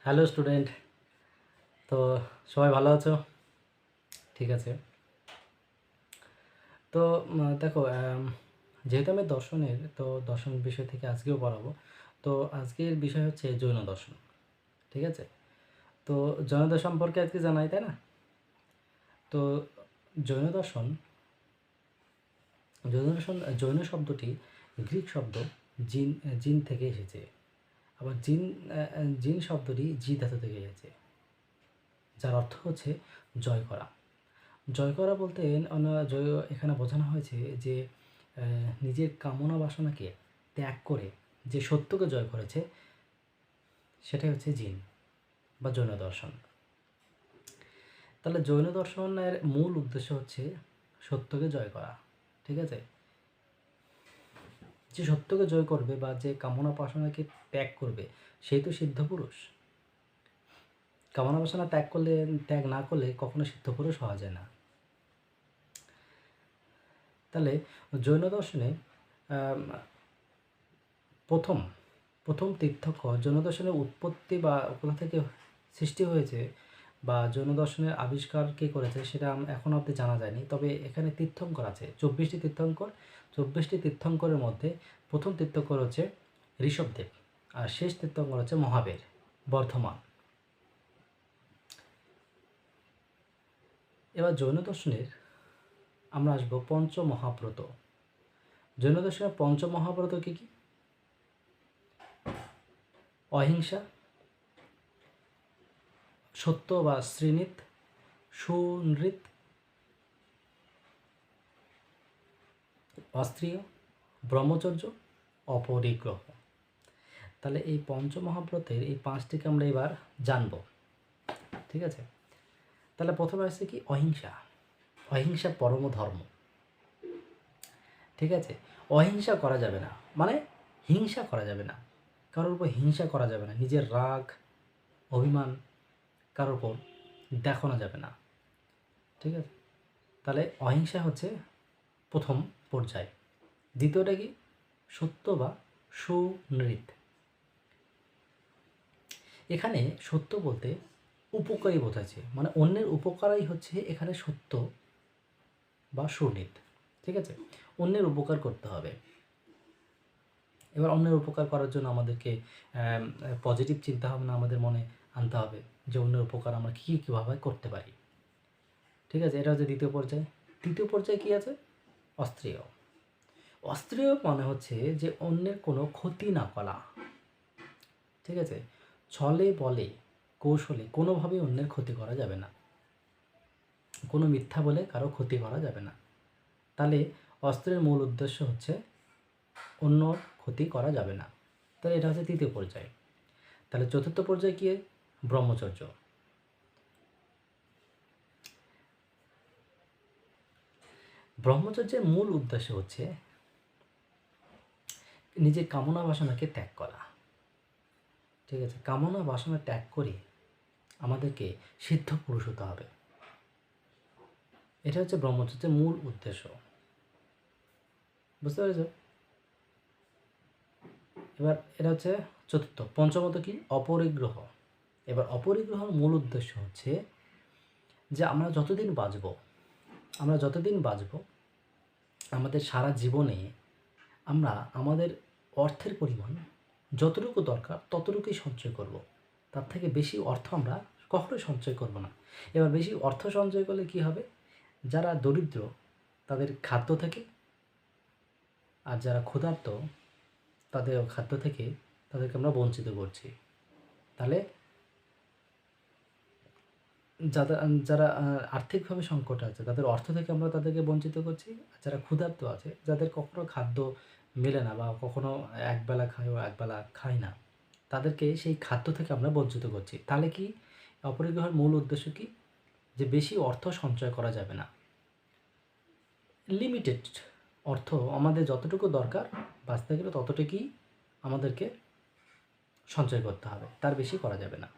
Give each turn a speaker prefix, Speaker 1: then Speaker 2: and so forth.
Speaker 1: Hello student. তো সবাই ভালো আছো? ঠিক আছে। তো দেখো, যেহেতু আমি দর্শনের, তো দর্শন বিষয় থেকে আজকেও পড়াবো। তো আজকের বিষয় হচ্ছে জৈন দর্শন। ঠিক আছে। তো জৈন দর্শন সম্পর্কে আজকে জানাই, তাই না? তো জৈন দর্শন জৈন শব্দটি গ্রিক শব্দ জিন জিন থেকে এসেছে। আবার জিন শব্দটি জি ধাতু থেকে এসেছে, যার অর্থ হচ্ছে জয় করা। জয় করা বলতে জয় এখানে বোঝানো হয়েছে যে নিজের কামনা বাসনাকে ত্যাগ করে যে সত্যকে জয় করেছে, সেটাই হচ্ছে জিন বা জৈন দর্শন। তাহলে জৈন দর্শনের মূল উদ্দেশ্য হচ্ছে সত্যকে জয় করা। ঠিক আছে। যে সত্যকে জয় করবে বা যে কামনা বাসনাকে ত্যাগ করবে, সেই তো সিদ্ধ পুরুষ। কামনা বাসনা ত্যাগ না করলে কখনো সিদ্ধ পুরুষ হওয়া যায় না। তাহলে জৈন দর্শনে প্রথম প্রথম তীর্থঙ্কর জৈন দর্শনের উৎপত্তি বা কোথা থেকে সৃষ্টি হয়েছে বা জৈন দর্শনের আবিষ্কার কে করেছে সেটা এখন অবধি জানা যায়নি। তবে এখানে তীর্থঙ্কর আছে 24টি তীর্থঙ্কর। 24টি তীর্থঙ্করের মধ্যে প্রথম তীর্থঙ্কর হচ্ছে ঋষভদেব, আর শেষ তীর্থঙ্কর হচ্ছে মহাবীর বর্ধমান। এবার জৈন দর্শনের আমরা আসবো পঞ্চমহাব্রত। জৈন দর্শনের পঞ্চমহাব্রত কী কী? অহিংসা, সত্য বা শ্রীনিত, সুনৃত, অস্ত্রীয়, ব্রহ্মচর্য, অপরিগ্রহ। তাহলে এই পঞ্চমহাব্রতের এই পাঁচটিকে আমরা এবার জানব। ঠিক আছে। তাহলে প্রথমে আসছে কি? অহিংসা। অহিংসা পরম ধর্ম। ঠিক আছে। অহিংসা করা যাবে না, মানে হিংসা করা যাবে না, কারোর উপর হিংসা করা যাবে না, নিজের রাগ অভিমান কারোর উপর দেখানো যাবে না। ঠিক আছে। তাহলে অহিংসা হচ্ছে প্রথম পর্যায়। দ্বিতীয়টা কি? সত্য বা সুনৃত। এখানে সত্য বলতে উপকারী বোঝাচ্ছে, মানে অন্যের উপকারই হচ্ছে এখানে সত্য বা সুনীত। ঠিক আছে। অন্যের উপকার করতে হবে। এবার অন্যের উপকার করার জন্য আমাদেরকে পজিটিভ চিন্তাভাবনা আমাদের মনে আনতে হবে, যে অন্যের উপকার আমরা কীভাবে করতে পারি। ঠিক আছে। এটা হচ্ছে দ্বিতীয় পর্যায়। তৃতীয় পর্যায়ে কী আছে? অস্ত্রীয়। অস্ত্রীয় মানে হচ্ছে যে অন্যের কোনো ক্ষতি না করা। ঠিক আছে। ছলে বলে কৌশলে কোনোভাবেই অন্যের ক্ষতি করা যাবে না, কোনো মিথ্যা বলে কারো ক্ষতি করা যাবে না। তাহলে অস্ত্রের মূল উদ্দেশ্য হচ্ছে অন্যর ক্ষতি করা যাবে না। তাহলে এটা হচ্ছে তৃতীয় পর্যায়। তাহলে চতুর্থ পর্যায়ে কি? ব্রহ্মচর্য। ব্রহ্মচর্যের মূল উদ্দেশ্য হচ্ছে নিজের কামনা বাসনাকে ত্যাগ করা। ঠিক আছে। কামনা বাসনা ত্যাগ করে আমাদেরকে সিদ্ধ পুরুষ হতে হবে। এটা হচ্ছে ব্রহ্মচর্যের মূল উদ্দেশ্য। বুঝতে পেরেছ? এবার এটা হচ্ছে চতুর্থ। পঞ্চমত কি? অপরিগ্রহ। এবার অপরিগ্রহের মূল উদ্দেশ্য হচ্ছে যে আমরা যতদিন বাঁচব আমাদের সারা জীবনে আমরা আমাদের অর্থের পরিমাণ যতটুকু দরকার ততটুকুই সঞ্চয় করব। তার থেকে বেশি অর্থ আমরা কখনোই সঞ্চয় করব না। এবার বেশি অর্থ সঞ্চয় করলে কি হবে? যারা দরিদ্র তাদের খাদ্য থেকে, আর যারা ক্ষুধার্ত তাদের খাদ্য থেকে তাদেরকে আমরা বঞ্চিত করছি। তাহলে যারা আর্থিকভাবে সংকট আছে তাদের অর্থ থেকে আমরা তাদেরকে বঞ্চিত করছি, আর যারা ক্ষুধার্ত আছে যাদের কখনো খাদ্য মেলে না বা কখনো একবেলা খায় বা একবেলা খায় না, তাদেরকে সেই খাদ্য থেকে আমরা বঞ্চিত করছি। তাহলে কি? অপরিগ্রহের মূল উদ্দেশ্য কি? যে বেশি অর্থ সঞ্চয় করা যাবে না, লিমিটেড অর্থ আমাদের যতটুকু দরকার বাঁচতে গেলে ততটুকুই আমাদেরকে সঞ্চয় করতে হবে, তার বেশি করা যাবে না।